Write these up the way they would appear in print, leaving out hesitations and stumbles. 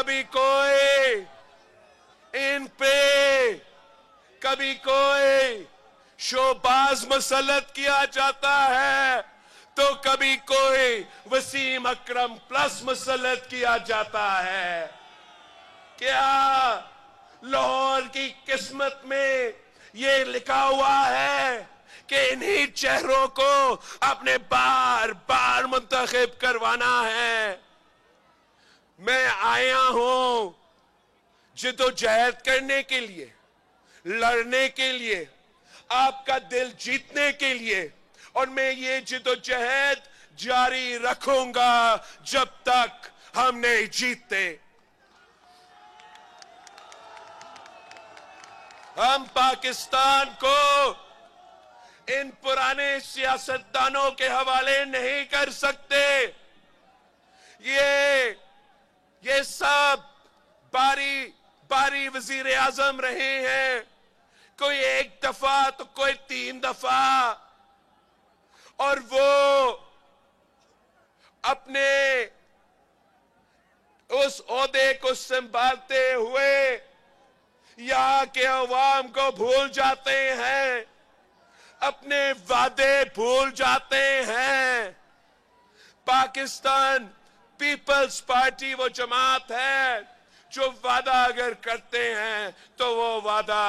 कभी कोई इन पे, कभी कोई शोबाज मुसल्लत किया जाता है, तो कभी कोई वसीम अकरम प्लस मुसल्लत किया जाता है। क्या लाहौर की किस्मत में ये लिखा हुआ है कि इन्हीं चेहरों को अपने बार बार मुंतखब करवाना है? मैं आया हूं जिद्दोजहद करने के लिए, लड़ने के लिए, आपका दिल जीतने के लिए, और मैं ये जिद्दोजहद जारी रखूंगा जब तक हम नहीं जीतते। हम पाकिस्तान को इन पुराने सियासतदानों के हवाले नहीं कर सकते। ये सब बारी बारी वजीर आजम रहे हैं, कोई एक दफा तो कोई 3 दफा, और वो अपने उस ओहदे को संभालते हुए यहां के अवाम को भूल जाते हैं, अपने वादे भूल जाते हैं। पाकिस्तान पीपल्स पार्टी वो जमात है जो वादा अगर करते हैं तो वो वादा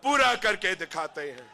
पूरा करके दिखाते हैं।